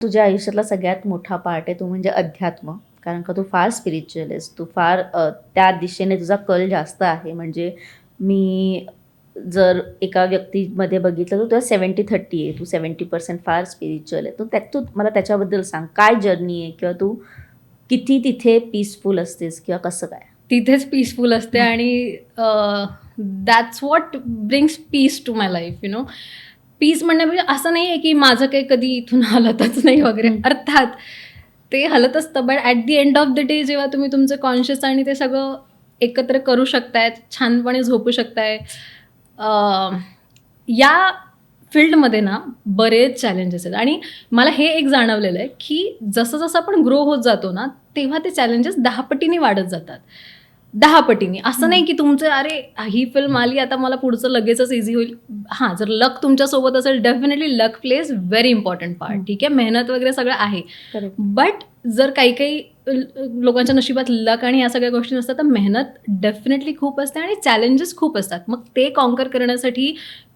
तुझ्या आयुष्यातला सगळ्यात मोठा पार्ट आहे तो म्हणजे अध्यात्म. कारण का तू फार स्पिरिच्युअल आहेस. तू फार त्या दिशेने तुझा कल जास्त आहे. म्हणजे मी जर एका व्यक्तीमध्ये बघितलं तर तुला 70-30 आहे. तू 70% फार स्पिरिच्युअल आहे. तू मला त्याच्याबद्दल सांग. काय जर्नी आहे किंवा तू किती तिथे पीसफुल असतेस किंवा कसं काय? तिथेच पीसफुल असते आणि that's what brings peace to my life, you know. Peace म्हणण्यापेक्षा असं नाही आहे की माझं काही कधी इथून हलतच नाही वगैरे. अर्थात ते हलत असतं, but at the end of the day जेव्हा तुम्ही तुमचं कॉन्शियस आणि ते सगळं एकत्र करू शकताय, छानपणे झोपू शकताय, या फील्डमध्ये ना बरेच चॅलेंजेस आहेत. आणि मला हे एक जाणवलेलं आहे की जसं जसं आपण ग्रो होत जातो ना, तेव्हा ते चॅलेंजेस 10 पटीने वाढत जातात. 10 पटीने. असं नाही की तुमचं अरे ही फिल्म आली आता मला पुढचं लगेचच इझी होईल. हां, जर लक तुमच्यासोबत असेल, डेफिनेटली लक प्लेज व्हेरी इम्पॉर्टंट पार्ट. ठीक आहे, मेहनत वगैरे सगळं आहे. बट जर काही काही लोकांच्या नशिबात लक आणि या सगळ्या गोष्टी नसतात, तर मेहनत डेफिनेटली खूप असते आणि चॅलेंजेस खूप असतात. मग ते कॉन्कर करण्यासाठी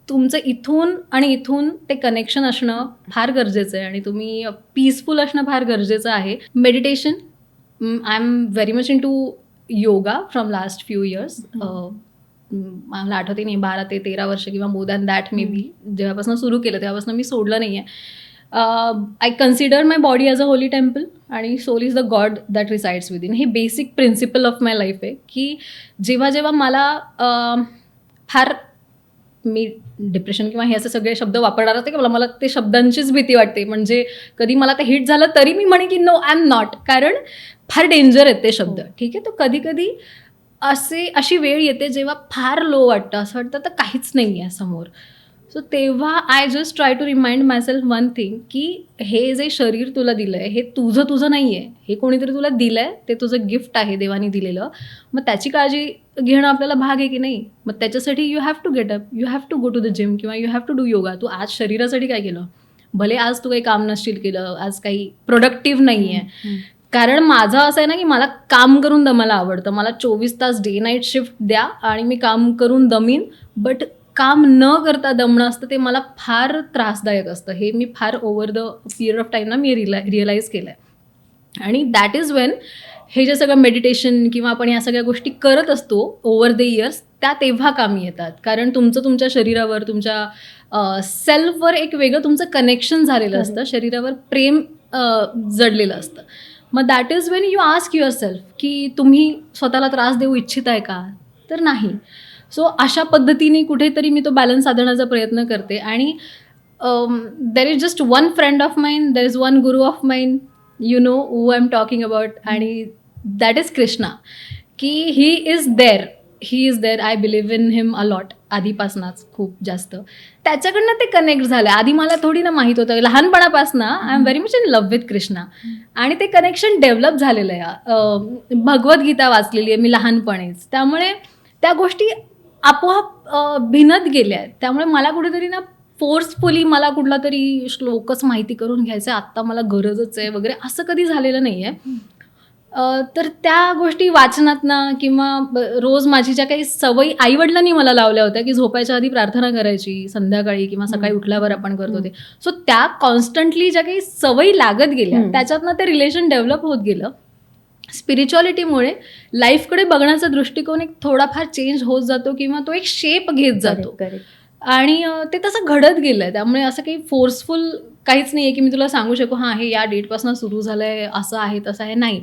तुमचं इथून आणि इथून ते कनेक्शन असणं फार गरजेचं आहे आणि तुम्ही पीसफुल असणं फार गरजेचं आहे. Meditation, I am very much into yoga from last few years. मला आठवते नाही, 12 ते 13 वर्ष किंवा more than that may be. जेव्हापासून सुरू केलं तेव्हापासून मी सोडलं नाही आहे. I consider my body as a holy temple आणि soul is the god that resides within. हे basic principle of my life आहे की जेव्हा जेव्हा मला फार, मी डिप्रेशन किंवा हे असे सगळे शब्द वापरणार असते की मला ते शब्दांचीच भीती वाटते. म्हणजे कधी मला ते हिट झालं तरी मी म्हणे की नो, आय एम नॉट, कारण फार डेंजर आहेत ते शब्द. ठीक आहे, तर कधी कधी अशी वेळ येते जेव्हा फार लो वाटतं, असं वाटतं तर काहीच नाही आहे समोर. सो तेव्हा I just try to remind myself one thing की हे जे शरीर तुला दिलं आहे हे तुझं नाही आहे. हे कोणीतरी तुला दिलं आहे, ते तुझं गिफ्ट आहे देवानी दिलेलं. मग त्याची काळजी घेणं आपल्याला भाग आहे की नाही. मग त्याच्यासाठी you have to get up, you have to go to the gym किंवा you have to do yoga. तू आज शरीरासाठी काय केलं? भले आज तू काही काम नसशील केलं, आज काही प्रोडक्टिव्ह नाही आहे. कारण माझं असं आहे ना की मला काम करून दमायला आवडतं. मला 24 तास डे नाईट शिफ्ट द्या आणि मी काम करून दमीन, बट काम न करता दमणं असतं ते मला फार त्रासदायक असतं. हे मी फार over the period of time ना मी रिअलाईज केलं आहे. आणि दॅट इज वेन हे जे सगळं मेडिटेशन किंवा आपण या सगळ्या गोष्टी करत असतो ओव्हर द इयर्स, त्या तेव्हा कामी येतात. कारण तुमच्या शरीरावर, तुमच्या सेल्फवर एक वेगळं तुमचं कनेक्शन झालेलं असतं. शरीरावर प्रेम जडलेलं असतं. मग that is Wien you ask your self की तुम्ही स्वतःला त्रास देऊ इच्छित आहे का? तर नाही. सो अशा पद्धतीने कुठेतरी मी तो बॅलन्स साधण्याचा प्रयत्न करते. आणि there is just one friend of mine, there is one guru of mine, you know who I am talking about, आणि दॅट इज कृष्णा. की he is there, I believe in him a lot. आधीपासूनच खूप जास्त त्याच्याकडनं ते connect झालं. आधी मला थोडी ना माहीत होतं. लहानपणापासून I am very much in love with Krishna आणि ते कनेक्शन डेव्हलप झालेलं आहे. भगवद्गीता वाचलेली आहे मी लहानपणीच, त्यामुळे त्या गोष्टी आपोआप भिनत गेल्या आहेत. त्यामुळे मला कुठेतरी ना फोर्सफुली मला कुठला तरी श्लोकच माहिती करून घ्यायचं आहे, आत्ता मला गरजच आहे वगैरे, असं कधी झालेलं नाही आहे. तर त्या गोष्टी वाचनातनं किंवा रोज माझी ज्या काही सवयी आईवडिलांनी मला लावल्या होत्या की झोपायच्या आधी प्रार्थना करायची संध्याकाळी किंवा सकाळी उठल्यावर आपण करतो ते. सो त्या कॉन्स्टंटली ज्या काही सवयी लागत गेल्या त्याच्यातनं ते रिलेशन डेव्हलप होत गेलं. स्पिरिच्युअलिटीमुळे लाईफकडे बघण्याचा दृष्टिकोन एक थोडाफार चेंज होत जातो किंवा तो एक शेप घेत जातो. आणि ते तसं घडत गेलं आहे. त्यामुळे असं काही फोर्सफुल काहीच नाही आहे की मी तुला सांगू शकू हां हे या डेटपासून सुरू झालं आहे, असं आहे तसं आहे, नाही.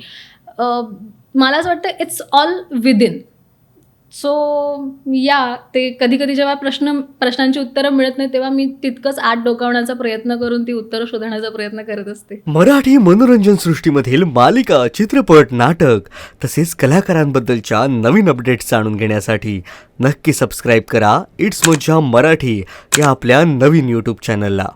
मला असं वाटतं इट्स ऑल विदिन. सो या ते कधी कधी जेव्हा प्रश्नांची उत्तरं मिळत नाही तेव्हा मी तितकंच आत डोकावण्याचा प्रयत्न करून ती उत्तरं शोधण्याचा प्रयत्न करत असते. मराठी मनोरंजन सृष्टीमधील मालिका, चित्रपट, नाटक तसेच कलाकारांबद्दलच्या नवीन अपडेट्स जाणून घेण्यासाठी नक्की सबस्क्राईब करा इट्स मज्जा मराठी या आपल्या नवीन यूट्यूब चॅनलला.